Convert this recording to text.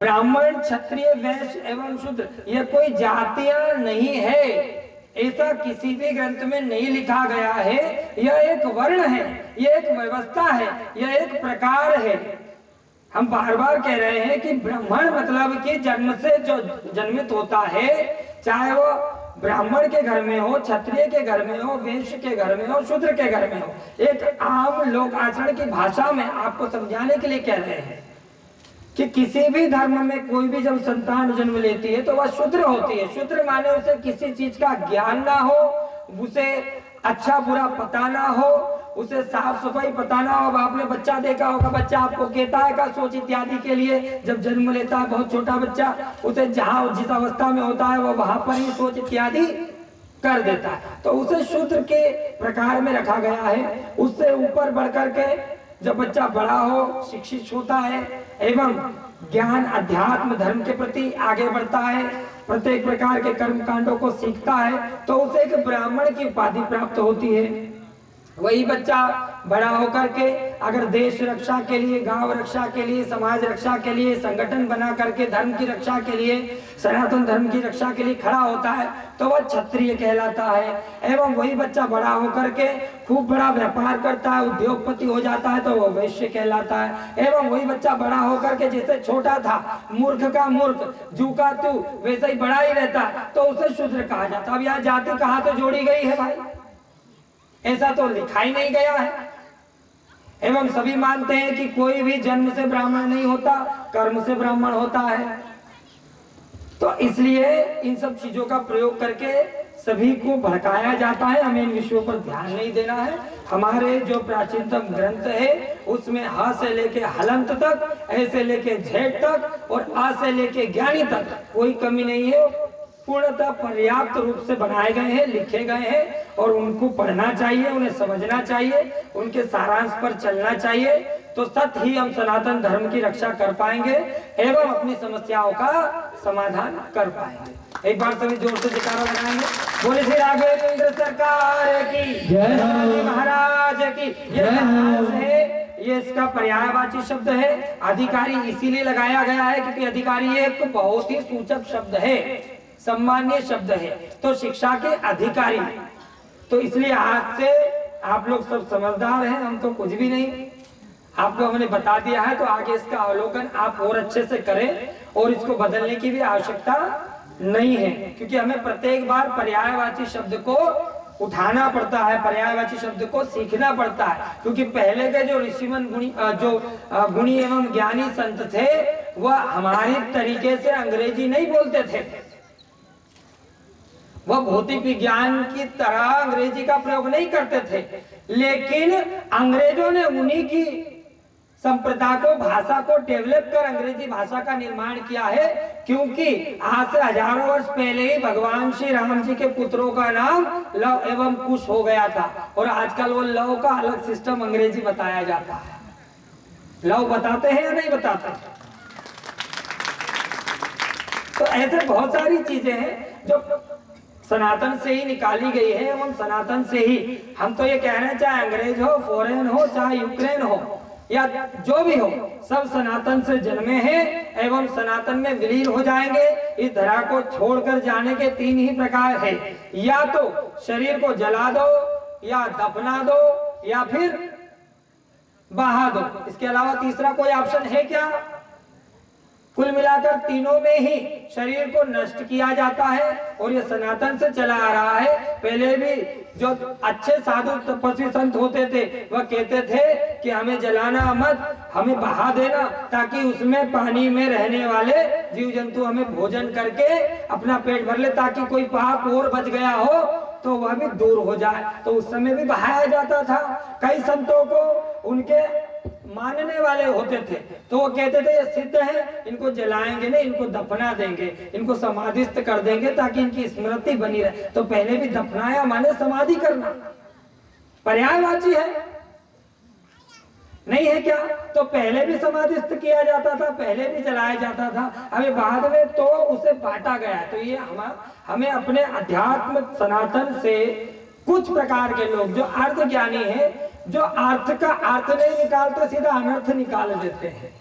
ब्राह्मण, क्षत्रिय, वैश्य एवं शूद्र ये कोई जातियां नहीं है, ऐसा किसी भी ग्रंथ में नहीं लिखा गया है। यह एक वर्ण है, यह एक व्यवस्था है, यह एक प्रकार है। हम बार बार कह रहे हैं कि ब्राह्मण मतलब कि जन्म से जो जन्मित होता है, चाहे वो ब्राह्मण के घर में हो, क्षत्रिय के घर में हो, वैश्य के घर में हो, शूद्र के घर में हो, एक आम लोक आचरण की भाषा में आपको समझाने के लिए कह रहे हैं कि किसी भी धर्म में कोई भी जब संतान जन्म लेती है तो वह शूद्र होती है। शूद्र माने उसे किसी चीज का ज्ञान ना हो, उसे अच्छा बुरा पता ना हो, उसे साफ सफाई पता ना हो। अब आपने बच्चा देखा होगा, बच्चा आपको कहता है का सोच इत्यादि के लिए जब जन्म लेता है बहुत छोटा बच्चा, उसे जहां जिस अवस्था में होता है वो वहां पर ही सोच इत्यादि कर देता है, तो उसे शूद्र के प्रकार में रखा गया है। उससे ऊपर बढ़कर के जब बच्चा बड़ा हो, शिक्षित होता है एवं ज्ञान अध्यात्म धर्म के प्रति आगे बढ़ता है, प्रत्येक प्रकार के कर्म कांडों को सीखता है, तो उसे एक ब्राह्मण की उपाधि प्राप्त होती है। वही बच्चा बड़ा होकर के अगर देश रक्षा के लिए, गांव रक्षा के लिए, समाज रक्षा के लिए, संगठन बना करके धर्म की रक्षा के लिए, सनातन धर्म की रक्षा के लिए खड़ा होता है तो वह क्षत्रिय कहलाता है। एवं वही बच्चा बड़ा होकर के खूब बड़ा व्यापार करता है, उद्योगपति हो जाता है तो वह वैश्य कहलाता है। एवं वही बच्चा बड़ा होकर के जैसे छोटा था, मूर्ख का मूर्ख, जू का तू, वैसे ही बड़ा ही रहता है तो उसे शूद्र कहा जाता है। अब यहाँ जाति कहाँ से जोड़ी गई है भाई? ऐसा तो लिखा ही नहीं गया है। एवं सभी मानते हैं कि कोई भी जन्म से ब्राह्मण नहीं होता, कर्म से ब्राह्मण होता है। तो इसलिए इन सब चीजों का प्रयोग करके सभी को भड़काया जाता है। हमें इन विषयों पर ध्यान नहीं देना है। हमारे जो प्राचीनतम ग्रंथ है उसमें ह से लेके हलंत तक, ए से लेके झेड तक और आ से लेके ज्ञानी तक कोई कमी नहीं है, पूर्णतः पर्याप्त रूप से बनाए गए हैं, लिखे गए हैं और उनको पढ़ना चाहिए, उन्हें समझना चाहिए, उनके सारांश पर चलना चाहिए। तो सत ही हम सनातन धर्म की रक्षा कर पाएंगे एवं अपनी समस्याओं का समाधान कर पाएंगे। एक बार सभी जोर से जयकारा लगाएंगे, बोले श्री राघवेंद्र सरकार की जय, महाराज की जय। ये इसका पर्यायवाची शब्द है। अधिकारी इसीलिए लगाया गया है क्योंकि अधिकारी एक बहुत ही सूचक शब्द है, सम्मानीय शब्द है, तो शिक्षा के अधिकारी। तो इसलिए आज से आप लोग सब समझदार हैं, हम तो कुछ भी नहीं। आपको हमने बता दिया है तो आगे इसका अवलोकन आप और अच्छे से करें और इसको बदलने की भी आवश्यकता नहीं है, क्योंकि हमें प्रत्येक बार पर्यायवाची शब्द को उठाना पड़ता है, पर्यायवाची शब्द को सीखना पड़ता है। क्योंकि पहले के जो ऋषिमन गुणी एवं ज्ञानी संत थे वह हमारी तरीके से अंग्रेजी नहीं बोलते थे, वह भौतिक विज्ञान की तरह अंग्रेजी का प्रयोग नहीं करते थे। लेकिन अंग्रेजों ने उन्हीं की संप्रदाय को, भाषा को डेवलप कर अंग्रेजी भाषा का निर्माण किया है। क्योंकि आज से हजारों वर्ष पहले ही भगवान श्री राम जी के पुत्रों का नाम लव एवं कुश हो गया था और आजकल वो लव का अलग सिस्टम अंग्रेजी बताया जाता है। लव बताते हैं या नहीं बताते? तो ऐसे बहुत सारी चीजें हैं जो सनातन से ही निकाली गई है एवं सनातन से ही। हम तो ये कह रहे हैं चाहे अंग्रेज हो, फॉरेन हो, चाहे यूक्रेन हो या जो भी हो, सब सनातन से जन्मे हैं एवं सनातन में विलीन हो जाएंगे। इस धरा को छोड़कर जाने के तीन ही प्रकार है, या तो शरीर को जला दो, या दफना दो, या फिर बहा दो। इसके अलावा तीसरा कोई ऑप्शन है क्या? कुल मिलाकर तीनों में ही शरीर को नष्ट किया जाता है और ये सनातन से चला आ रहा है। पहले भी जो अच्छे साधु तपस्वी संत होते थे वह कहते थे कि हमें जलाना मत, हमें बहा देना, ताकि उसमें पानी में रहने वाले जीव जंतु हमें भोजन करके अपना पेट भर ले, ताकि कोई पाप और बच गया हो तो वह भी दूर हो जाए। तो उस समय भी बहाया जाता था। कई संतों को उनके मानने वाले होते थे तो वो कहते थे ये सिद्ध है, इनको जलाएंगे नहीं, इनको दफना देंगे, इनको समाधिस्थ कर देंगे ताकि इनकी स्मृति बनी रहे। तो पहले भी दफनाया माने समाधि करना, पर्यायवाची है नहीं है क्या? तो पहले भी समाधिस्थ किया जाता था, पहले भी जलाया जाता था, अभी बाद में तो उसे बांटा गया। तो ये हमें अपने अध्यात्म सनातन से कुछ प्रकार के लोग जो अर्थ ज्ञानी है, जो अर्थ का अर्थ नहीं निकालते, सीधा अनर्थ निकाल देते हैं।